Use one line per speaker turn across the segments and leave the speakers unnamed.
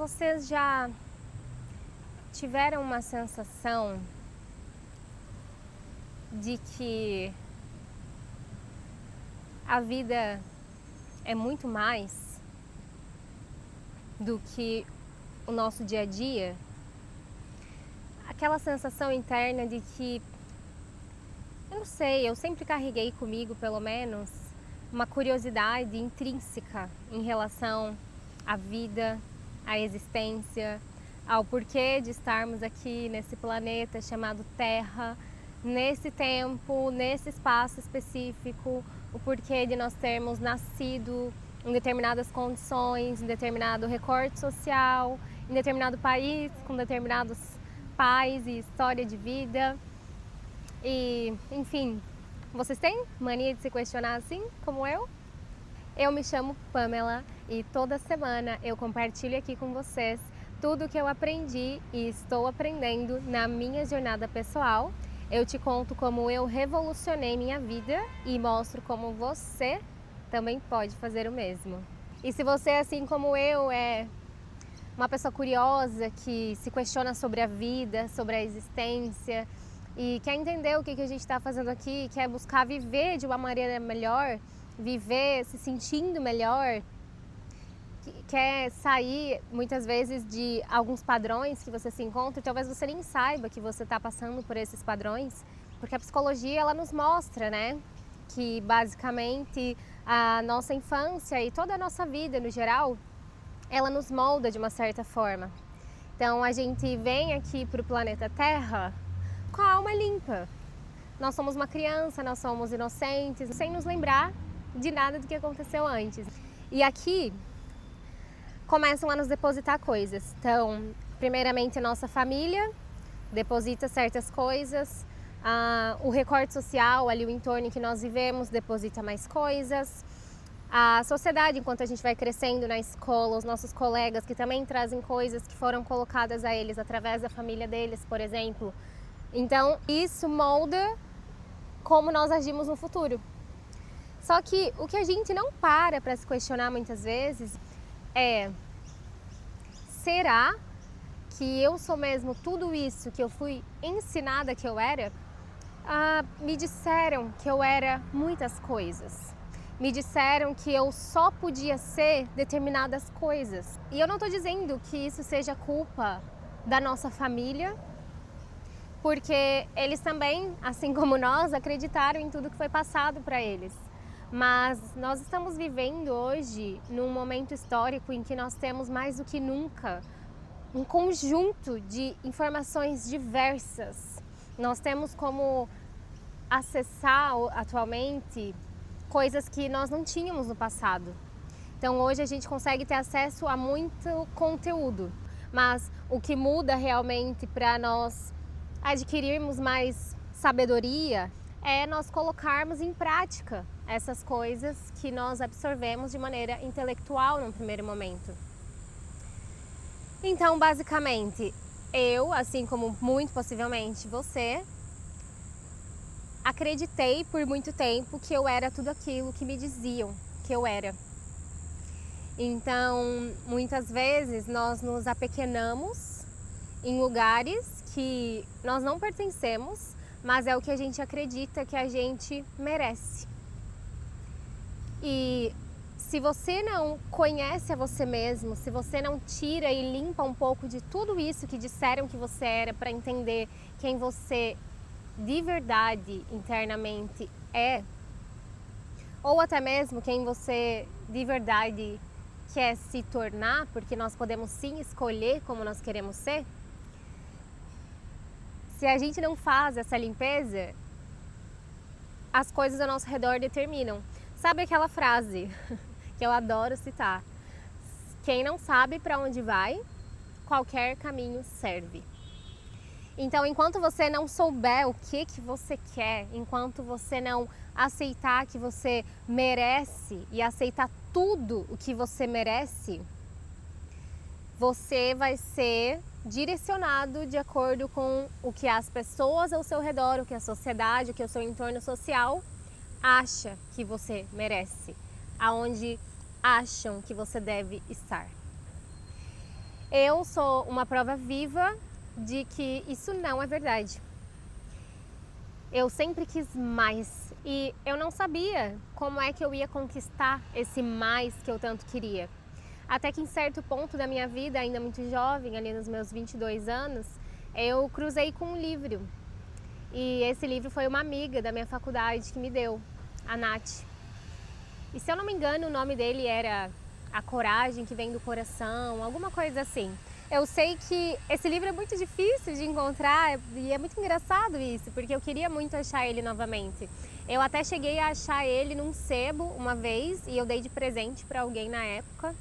Vocês já tiveram uma sensação de que a vida é muito mais do que o nosso dia a dia? Aquela sensação interna de que, eu não sei, eu sempre carreguei comigo, pelo menos, uma curiosidade intrínseca em relação à vida, à existência, ao porquê de estarmos aqui nesse planeta chamado Terra, nesse tempo, nesse espaço específico, o porquê de nós termos nascido em determinadas condições, em determinado recorte social, em determinado país, com determinados pais e história de vida. E, enfim, vocês têm mania de se questionar assim, como eu? Eu me chamo Pamela e toda semana eu compartilho aqui com vocês tudo o que eu aprendi e estou aprendendo na minha jornada pessoal. Eu te conto como eu revolucionei minha vida e mostro como você também pode fazer o mesmo. E se você, assim como eu, é uma pessoa curiosa que se questiona sobre a vida, sobre a existência e quer entender o que a gente está fazendo aqui, quer buscar viver de uma maneira melhor, viver se sentindo melhor, quer sair muitas vezes de alguns padrões que você se encontra e talvez você nem saiba que você está passando por esses padrões, porque a psicologia ela nos mostra, né, que basicamente a nossa infância e toda a nossa vida no geral, ela nos molda de uma certa forma. Então a gente vem aqui para o planeta Terra com a alma limpa. Nós somos uma criança, nós somos inocentes, sem nos lembrar de nada do que aconteceu antes. E aqui começam a nos depositar coisas. Então, primeiramente a nossa família deposita certas coisas, o recorte social, ali o entorno em que nós vivemos, deposita mais coisas. A sociedade, enquanto a gente vai crescendo na escola, os nossos colegas que também trazem coisas que foram colocadas a eles através da família deles, por exemplo. Então, isso molda como nós agimos no futuro. Só que o que a gente não para se questionar muitas vezes é: será que eu sou mesmo tudo isso que eu fui ensinada que eu era? Me disseram que eu era muitas coisas. Me disseram que eu só podia ser determinadas coisas. E eu não estou dizendo que isso seja culpa da nossa família, porque eles também, assim como nós, acreditaram em tudo que foi passado para eles. Mas nós estamos vivendo hoje num momento histórico em que nós temos mais do que nunca um conjunto de informações diversas. Nós temos como acessar atualmente coisas que nós não tínhamos no passado. Então hoje a gente consegue ter acesso a muito conteúdo, mas o que muda realmente para nós adquirirmos mais sabedoria é nós colocarmos em prática essas coisas que nós absorvemos de maneira intelectual num primeiro momento. Então, basicamente, eu, assim como muito possivelmente você, acreditei por muito tempo que eu era tudo aquilo que me diziam que eu era. Então, muitas vezes nós nos apequenamos em lugares que nós não pertencemos, mas é o que a gente acredita que a gente merece. E se você não conhece a você mesmo, se você não tira e limpa um pouco de tudo isso que disseram que você era para entender quem você de verdade internamente é, ou até mesmo quem você de verdade quer se tornar, porque nós podemos sim escolher como nós queremos ser, se a gente não faz essa limpeza, as coisas ao nosso redor determinam. Sabe aquela frase que eu adoro citar? Quem não sabe para onde vai, qualquer caminho serve. Então, enquanto você não souber o que você quer, enquanto você não aceitar que você merece e aceitar tudo o que você merece, você vai ser direcionado de acordo com o que as pessoas ao seu redor, o que a sociedade, o que o seu entorno social acha que você merece, aonde acham que você deve estar. eu sou uma prova viva de que isso não é verdade. Eu sempre quis mais e eu não sabia como é que eu ia conquistar esse mais que eu tanto queria. Até que em certo ponto da minha vida, ainda muito jovem, ali nos meus 22 anos, eu cruzei com um livro. E esse livro foi uma amiga da minha faculdade que me deu, a Nath. E se eu não me engano, o nome dele era A Coragem que Vem do Coração, alguma coisa assim. Eu sei que esse livro é muito difícil de encontrar e é muito engraçado isso, porque eu queria muito achar ele novamente. Eu até cheguei a achar ele num sebo uma vez e eu dei de presente para alguém na época.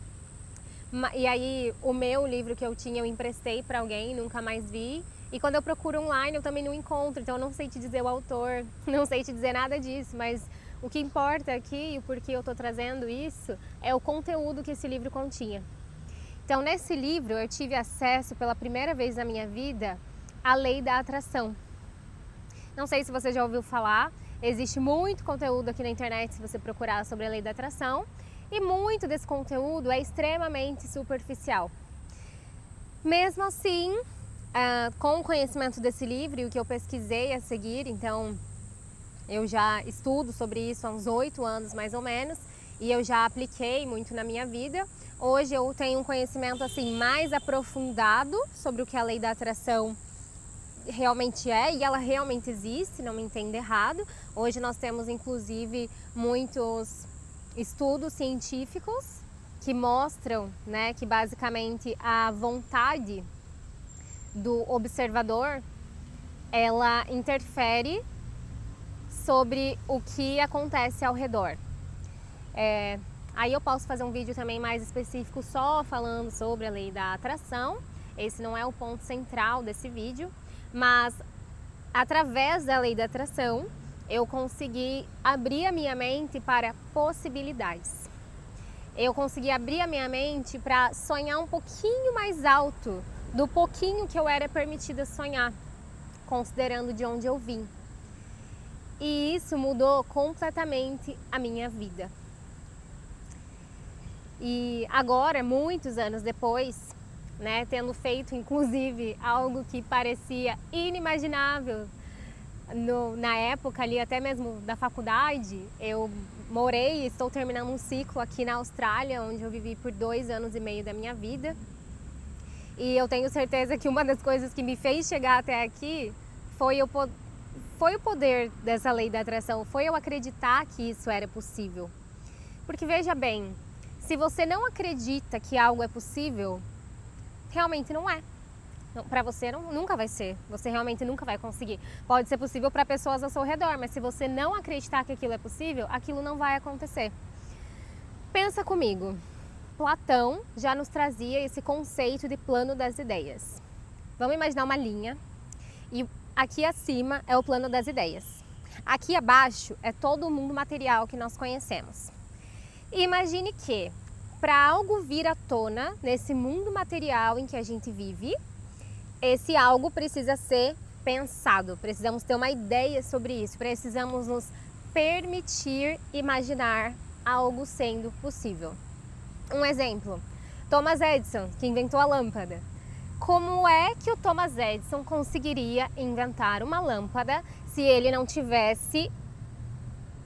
E aí o meu livro que eu tinha eu emprestei para alguém, nunca mais vi. E quando eu procuro online eu também não encontro, então eu não sei te dizer o autor, não sei te dizer nada disso, mas o que importa aqui e o porquê eu estou trazendo isso é o conteúdo que esse livro continha. Então, nesse livro, eu tive acesso pela primeira vez na minha vida à lei da atração. Não sei se você já ouviu falar, existe muito conteúdo aqui na internet se você procurar sobre a lei da atração, e muito desse conteúdo é extremamente superficial. Mesmo assim, com o conhecimento desse livro e o que eu pesquisei a seguir, então eu já estudo sobre isso há uns 8 anos mais ou menos, e eu já apliquei muito na minha vida. Hoje eu tenho um conhecimento assim mais aprofundado sobre o que a lei da atração realmente é, e ela realmente existe, não me entenda errado. Hoje nós temos inclusive muitos estudos científicos que mostram, né, que basicamente a vontade do observador, ela interfere sobre o que acontece ao redor. Aí eu posso fazer um vídeo também mais específico só falando sobre a lei da atração. Esse não é o ponto central desse vídeo, mas através da lei da atração eu consegui abrir a minha mente para possibilidades. Eu consegui abrir a minha mente para sonhar um pouquinho mais alto do pouquinho que eu era permitida sonhar, considerando de onde eu vim. E isso mudou completamente a minha vida. E agora, muitos anos depois, né, tendo feito inclusive algo que parecia inimaginável na época ali até mesmo da faculdade, eu morei e estou terminando um ciclo aqui na Austrália, onde eu vivi por 2 anos e meio da minha vida. E eu tenho certeza que uma das coisas que me fez chegar até aqui foi o poder dessa lei da atração, foi eu acreditar que isso era possível. Porque veja bem, se você não acredita que algo é possível, realmente não é. Para você nunca vai ser, você realmente nunca vai conseguir. Pode ser possível para pessoas ao seu redor, mas se você não acreditar que aquilo é possível, aquilo não vai acontecer. Pensa comigo, Platão já nos trazia esse conceito de plano das ideias. Vamos imaginar uma linha e aqui acima é o plano das ideias. Aqui abaixo é todo o mundo material que nós conhecemos. E imagine que, para algo vir à tona nesse mundo material em que a gente vive, esse algo precisa ser pensado, precisamos ter uma ideia sobre isso, precisamos nos permitir imaginar algo sendo possível. Um exemplo, Thomas Edison, que inventou a lâmpada. Como é que o Thomas Edison conseguiria inventar uma lâmpada se ele não tivesse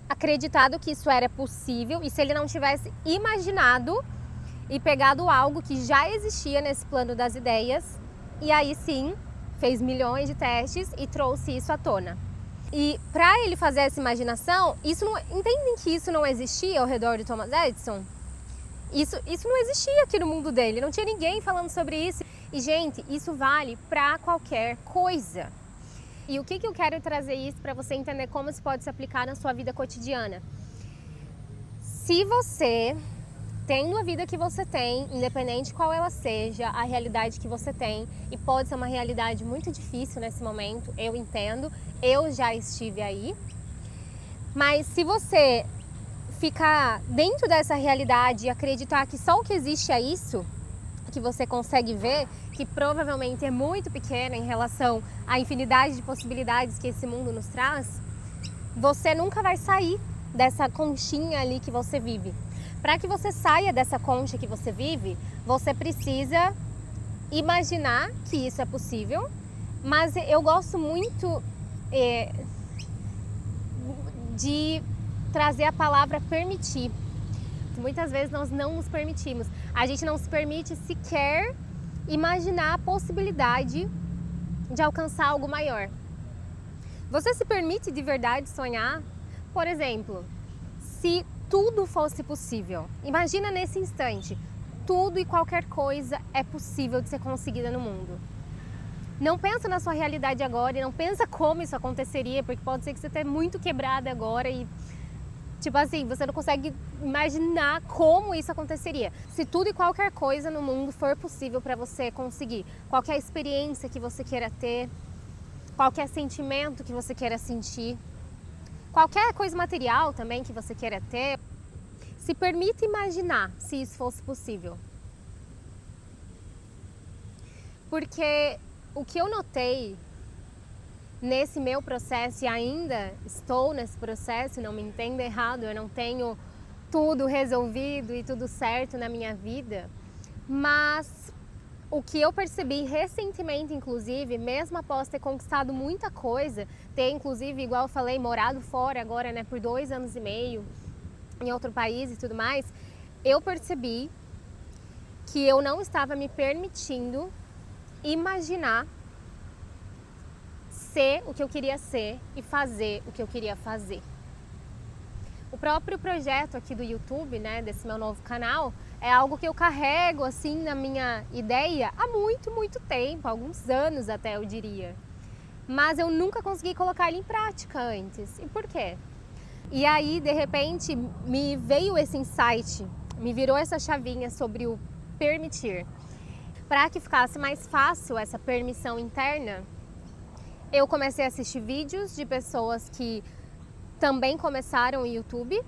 acreditado que isso era possível e se ele não tivesse imaginado e pegado algo que já existia nesse plano das ideias e aí sim fez milhões de testes e trouxe isso à tona? E para ele fazer essa imaginação, entendem que isso não existia ao redor de Thomas Edison? Isso não existia aqui no mundo dele, não tinha ninguém falando sobre isso. E gente, isso vale para qualquer coisa. E o que eu quero trazer isso para você entender como isso pode se aplicar na sua vida cotidiana. Se você, tendo a vida que você tem, independente qual ela seja, a realidade que você tem, e pode ser uma realidade muito difícil nesse momento, eu entendo, eu já estive aí, mas se você ficar dentro dessa realidade e acreditar que só o que existe é isso, que você consegue ver, que provavelmente é muito pequena em relação à infinidade de possibilidades que esse mundo nos traz, você nunca vai sair dessa conchinha ali que você vive. Para que você saia dessa concha que você vive, você precisa imaginar que isso é possível, mas eu gosto muito de trazer a palavra permitir. Muitas vezes nós não nos permitimos, a gente não se permite sequer imaginar a possibilidade de alcançar algo maior. Você se permite de verdade sonhar? Por exemplo, se tudo fosse possível, imagina nesse instante, tudo e qualquer coisa é possível de ser conseguida no mundo. Não pensa na sua realidade agora e não pensa como isso aconteceria, porque pode ser que você esteja muito quebrada agora e, tipo assim, você não consegue imaginar como isso aconteceria. Se tudo e qualquer coisa no mundo for possível para você conseguir, qualquer experiência que você queira ter, qualquer sentimento que você queira sentir, qualquer coisa material também que você queira ter, se permita imaginar se isso fosse possível. Porque o que eu notei nesse meu processo, e ainda estou nesse processo, não me entenda errado, eu não tenho tudo resolvido e tudo certo na minha vida, mas o que eu percebi recentemente, inclusive, mesmo após ter conquistado muita coisa, ter inclusive, igual eu falei, morado fora agora, né, por 2 anos e meio, em outro país e tudo mais, eu percebi que eu não estava me permitindo imaginar ser o que eu queria ser e fazer o que eu queria fazer. O próprio projeto aqui do YouTube, né, desse meu novo canal, é algo que eu carrego assim na minha ideia há muito tempo, alguns anos até eu diria. Mas eu nunca consegui colocar ele em prática antes. E por quê? E aí, de repente, me veio esse insight, me virou essa chavinha sobre o permitir. Para que ficasse mais fácil essa permissão interna, eu comecei a assistir vídeos de pessoas que também começaram o YouTube.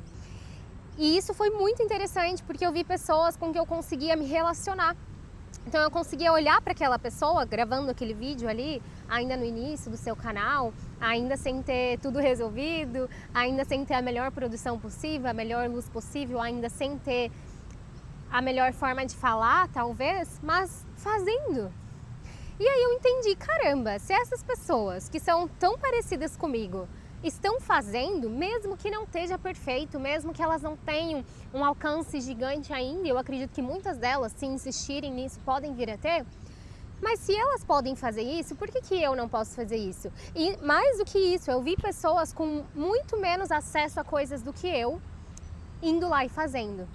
E isso foi muito interessante, porque eu vi pessoas com que eu conseguia me relacionar. Então eu conseguia olhar para aquela pessoa gravando aquele vídeo ali, ainda no início do seu canal, ainda sem ter tudo resolvido, ainda sem ter a melhor produção possível, a melhor luz possível, ainda sem ter a melhor forma de falar, talvez, mas fazendo. E aí eu entendi, caramba, se essas pessoas que são tão parecidas comigo estão fazendo, mesmo que não esteja perfeito, mesmo que elas não tenham um alcance gigante ainda, eu acredito que muitas delas, se insistirem nisso, podem vir a ter, mas se elas podem fazer isso, por que eu não posso fazer isso? E mais do que isso, eu vi pessoas com muito menos acesso a coisas do que eu, indo lá e fazendo.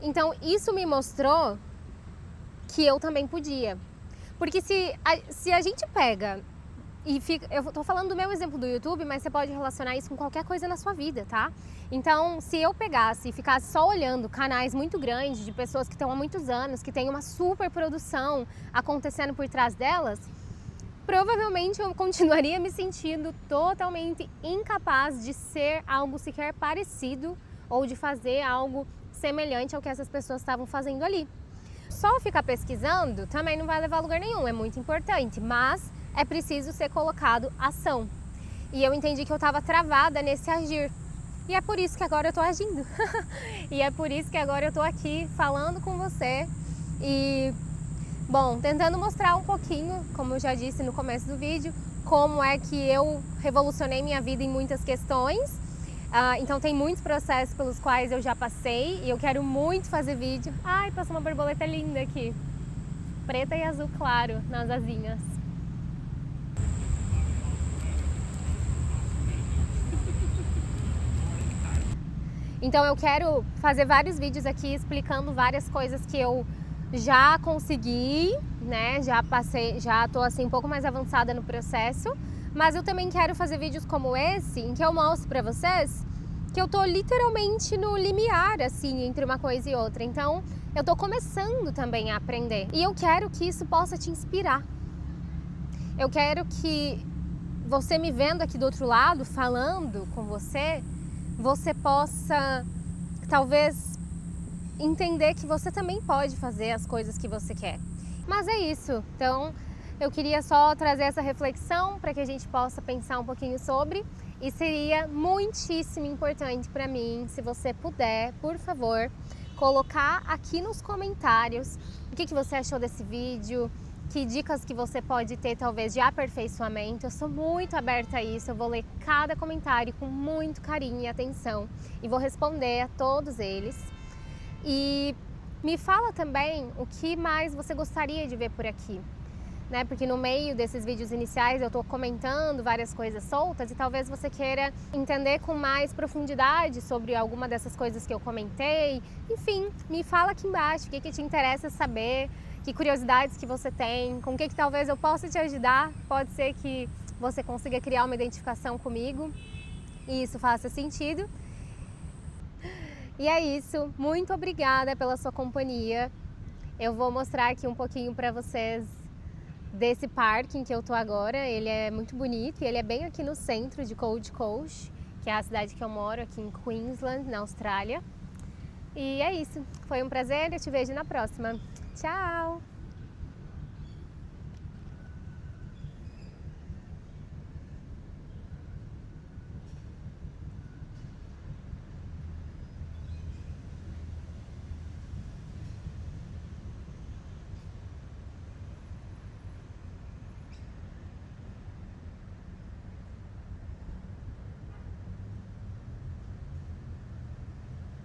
Então isso me mostrou que eu também podia. Porque se a gente pega e fica... Eu tô falando do meu exemplo do YouTube, mas você pode relacionar isso com qualquer coisa na sua vida, tá? Então, se eu pegasse e ficasse só olhando canais muito grandes de pessoas que estão há muitos anos, que tem uma super produção acontecendo por trás delas, provavelmente eu continuaria me sentindo totalmente incapaz de ser algo sequer parecido ou de fazer algo semelhante ao que essas pessoas estavam fazendo ali. Só ficar pesquisando também não vai levar a lugar nenhum, é muito importante, mas é preciso ser colocado ação. E eu entendi que eu estava travada nesse agir. E é por isso que agora eu estou agindo. E é por isso que agora eu estou aqui falando com você e, bom, tentando mostrar um pouquinho, como eu já disse no começo do vídeo, como é que eu revolucionei minha vida em muitas questões. Então tem muitos processos pelos quais eu já passei e eu quero muito fazer vídeo. Ai, passou uma borboleta linda aqui, preta e azul claro nas asinhas. Então eu quero fazer vários vídeos aqui explicando várias coisas que eu já consegui, né? Já passei, já tô assim um pouco mais avançada no processo. Mas eu também quero fazer vídeos como esse, em que eu mostro pra vocês que eu tô literalmente no limiar, assim, entre uma coisa e outra. Então, eu tô começando também a aprender. E eu quero que isso possa te inspirar. Eu quero que você me vendo aqui do outro lado, falando com você, você possa, talvez, entender que você também pode fazer as coisas que você quer. Mas é isso. Então, eu queria só trazer essa reflexão para que a gente possa pensar um pouquinho sobre, e seria muitíssimo importante para mim, se você puder, por favor, colocar aqui nos comentários o que você achou desse vídeo, que dicas que você pode ter talvez de aperfeiçoamento. Eu sou muito aberta a isso, eu vou ler cada comentário com muito carinho e atenção e vou responder a todos eles. E me fala também o que mais você gostaria de ver por aqui, né? Porque no meio desses vídeos iniciais eu estou comentando várias coisas soltas e talvez você queira entender com mais profundidade sobre alguma dessas coisas que eu comentei. Enfim, me fala aqui embaixo o que te interessa saber, que curiosidades que você tem, com o que talvez eu possa te ajudar. Pode ser que você consiga criar uma identificação comigo e isso faça sentido. E é isso, muito obrigada pela sua companhia. Eu vou mostrar aqui um pouquinho para vocês desse parque em que eu tô agora. Ele é muito bonito e ele é bem aqui no centro de Gold Coast, que é a cidade que eu moro, aqui em Queensland, na Austrália. E é isso, foi um prazer, eu te vejo na próxima. Tchau!